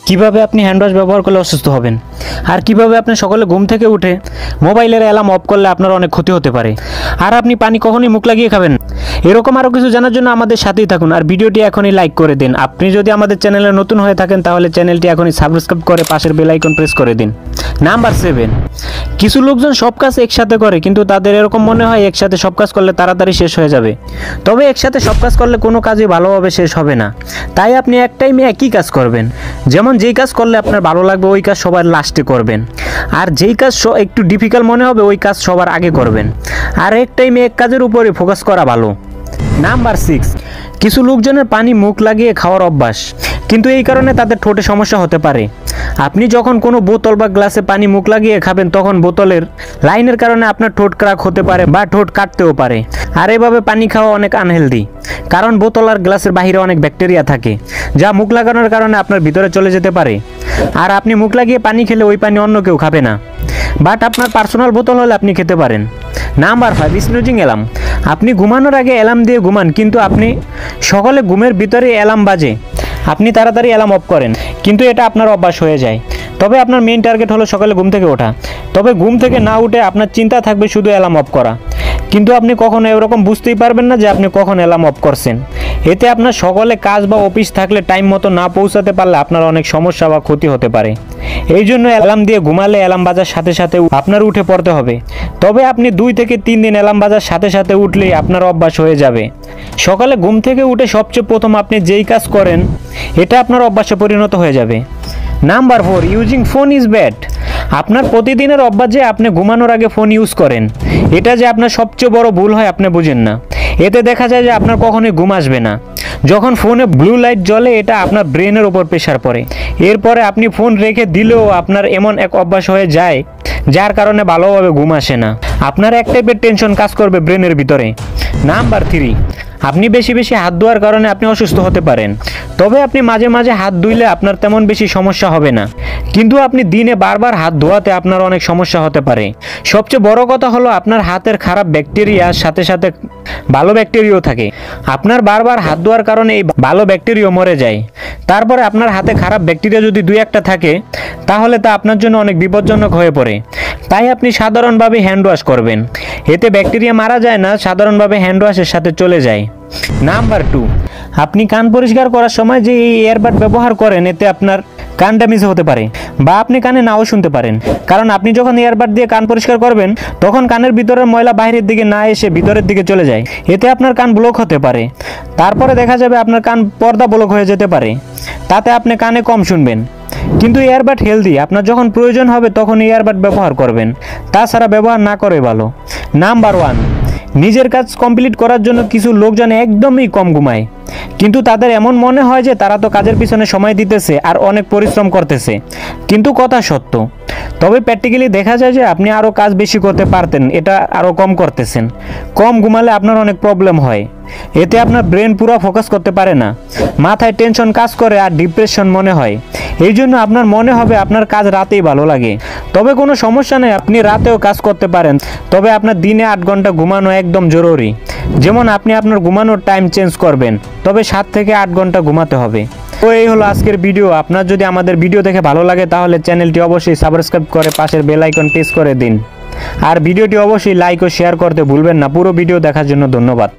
কিভাবে আপনি hand wash ব্যবহার করলে অসুস্থ হবেন, আর কিভাবে আপনি সকালে ঘুম থেকে উঠে মোবাইলের অ্যালার্ম অফ করলে আপনার অনেক ক্ষতি হতে পারে, আর আপনি পানি কখনোই মুখ লাগিয়ে খাবেন না। এরকম আরও কিছু জানার জন্য আমাদের সাথেই থাকুন, আর ভিডিওটি এখনই লাইক করে দিন। আপনি যদি আমাদের চ্যানেলে নতুন হয়ে থাকেন তাহলে চ্যানেলটি এখনই সাবস্ক্রাইব করে পাশের বেল আইকন প্রেস করে দিন। নাম্বার 7, কিছু লোকজন সব কাজ একসাথে করে, কিন্তু তাদের এরকম মনে হয় একসাথে সব কাজ করলে তাড়াতাড়ি শেষ হয়ে যাবে। তবে একসাথে সব কাজ করলে কোনো কাজই ভালোভাবে শেষ হবে না। তাই আপনি এক টাইমে একই কাজ করবেন। যেমন যেই কাজ করলে আপনার ভালো লাগবে ওই কাজ সবার লাস্টে করবেন, আর যেই কাজ একটু ডিফিকাল্ট মনে হবে ওই কাজ সবার আগে করবেন। আর এক টাইমে এক কাজের উপরে ফোকাস করা ভালো। নাম্বার 6, কিছু লোকজনের পানি মুখ লাগিয়ে খাওয়ার অভ্যাস, কিন্তু এই কারণে তাদের ঠোঁটে সমস্যা হতে পারে। আপনি যখন কোনো বোতল বা গ্লাসে পানি মুখ লাগিয়ে খাবেন তখন বোতলের লাইনের কারণে আপনার ঠোঁট ক্র্যাক হতে পারে বা ঠোঁট কাটতেও পারে। আর এভাবে পানি খাওয়া অনেক আনহেলদি, কারণ বোতল আর গ্লাসের বাহিরে অনেক ব্যাকটেরিয়া থাকে যা মুখ লাগানোর কারণে আপনার ভিতরে চলে যেতে পারে। আর আপনি মুখ লাগিয়ে পানি খেলে ওই পানি অন্য কেউ খাবে না, বাট আপনার পার্সোনাল বোতল হলে আপনি খেতে পারেন। Number 5, snoozing alarm. আপনি ঘুমানোর আগে অ্যালার্ম দিয়ে ঘুমান, কিন্তু আপনি সকালে ঘুমের ভিতরে অ্যালার্ম বাজে, আপনি তাড়াতাড়ি অ্যালার্ম অফ করেন, কিন্তু এটা আপনার অভ্যাস হয়ে যায়। তবে আপনার মেইন টার্গেট হলো সকালে ঘুম থেকে ওঠা। তবে ঘুম থেকে না উঠে আপনার চিন্তা থাকবে শুধু অ্যালার্ম অফ করা, কিন্তু আপনি কখনো এরকম বুঝতেই পারবেন না যে আপনি কখন অ্যালার্ম অফ করছেন। এতে আপনার সকালে কাজ বা অফিস থাকলে টাইম মতো না পৌঁছাতে পারলে আপনার অনেক সমস্যা বা ক্ষতি হতে পারে। এই জন্য অ্যালার্ম দিয়ে ঘুমালে অ্যালার্ম বাজার সাথে সাথে আপনার উঠে পড়তে হবে। তবে আপনি 2 থেকে 3 দিন অ্যালার্ম বাজার সাথে সাথে উঠলেই আপনার অভ্যাস হয়ে যাবে। সকালে ঘুম থেকে উঠে সবচেয়ে প্রথম আপনি যেই কাজ করেন এটা আপনার অভ্যাসে পরিণত হয়ে যাবে। Number 4, using phone is bad. আপনার প্রতিদিনের অভ্যাস যে আপনি ঘুমানোর আগে ফোন ইউজ করেন, এটা যে আপনার সবচেয়ে বড় ভুল হয় আপনি বুঝেন না। এতে দেখা যায় যে আপনার কখনোই ঘুম আসবে না। যখন ফোনে ব্লু লাইট জ্বলে এটা আপনার ব্রেনের ওপর প্রেশার পড়ে, এরপরে আপনি ফোন রেখে দিলেও আপনার এমন এক অভ্যাস হয়ে যায় যার কারণে ভালোভাবে ঘুম আসে না। আপনার এক টাইপের টেনশন কাজ করবে ব্রেনের ভিতরে। নাম্বার 3, আপনি বেশি বেশি হাত ধোয়ার কারণে আপনি অসুস্থ হতে পারেন। তবে আপনি মাঝে মাঝে হাত ধুইলে আপনার তেমন বেশি সমস্যা হবে না, কিন্তু আপনি দিনে বারবার হাত ধোয়াতে আপনার অনেক সমস্যা হতে পারে। সবচেয়ে বড় কথা হলো আপনার হাতের খারাপ ব্যাকটেরিয়ার সাথে সাথে ভালো ব্যাকটেরিয়াও থাকে। আপনার বারবার হাত ধোয়ার কারণে এই ভালো ব্যাকটেরিয়া মরে যায়। তারপরে আপনার হাতে খারাপ ব্যাকটেরিয়া যদি 2-1টা থাকে তাহলে তা আপনার জন্য অনেক বিপজ্জনক হয়ে পড়ে। তাই আপনি সাধারণভাবে হ্যান্ড ওয়াশ করবেন, এতে ব্যাকটেরিয়া মারা যায় না, সাধারণভাবে হ্যান্ড ওয়াশের সাথে চলে যায়। নাম্বার 2, আপনি কান পরিষ্কার করার সময় যে এই এয়ারবাড ব্যবহার করেন এতে আপনার কান ড্যামেজ হতে পারে বা আপনি কানে নাও শুনতে পারেন। কারণ আপনি যখন এয়ারবাড দিয়ে কান পরিষ্কার করবেন তখন কানের ভিতরের ময়লা বাইরের দিকে না এসে ভিতরের দিকে চলে যায়, এতে আপনার কান ব্লক হতে পারে। তারপরে দেখা যাবে আপনার কান পর্দা ব্লক হয়ে যেতে পারে, তাতে আপনি কানে কম শুনবেন। কিন্তু এয়ারবাড হেলদি, আপনার যখন প্রয়োজন হবে তখন এয়ারবাড ব্যবহার করবেন, তাছাড়া ব্যবহার না করে ভালো। নাম্বার 1, নিজের কাজ কমপ্লিট করার জন্য কিছু লোকজন একদমই কম ঘুমায়, কিন্তু তাদের এমন মনে হয় যে তারা তো কাজের পিছনে সময় দিতেছে আর অনেক পরিশ্রম করতেছে, কিন্তু কথা সত্য। তবে প্র্যাকটিক্যালি দেখা যায় যে আপনি আরও কাজ বেশি করতে পারতেন, এটা আরও কম করতেছেন। কম ঘুমালে আপনার অনেক প্রবলেম হয়, এতে আপনার ব্রেন পুরো ফোকাস করতে পারে না, মাথায় টেনশন কাজ করে আর ডিপ্রেশন মনে হয়। এই জন্য আপনার মনে হবে আপনার কাজ রাতেই ভালো লাগে। তবে কোনো সমস্যা নেই, আপনি রাতেও কাজ করতে পারেন, তবে আপনার দিনে 8 ঘন্টা ঘুমানো একদম জরুরি। যেমন আপনি আপনার ঘুমানোর টাইম চেঞ্জ করবেন, তবে 7 থেকে 8 ঘন্টা ঘুমাতে হবে। তো এই হলো আজকের ভিডিও। আপনার যদি আমাদের ভিডিও দেখে ভালো লাগে তাহলে চ্যানেলটি অবশ্যই সাবস্ক্রাইব করে পাশের বেল আইকন প্রেস করে দিন, আর ভিডিওটি অবশ্যই লাইক ও শেয়ার করতে ভুলবেন না। পুরো ভিডিও দেখার জন্য ধন্যবাদ।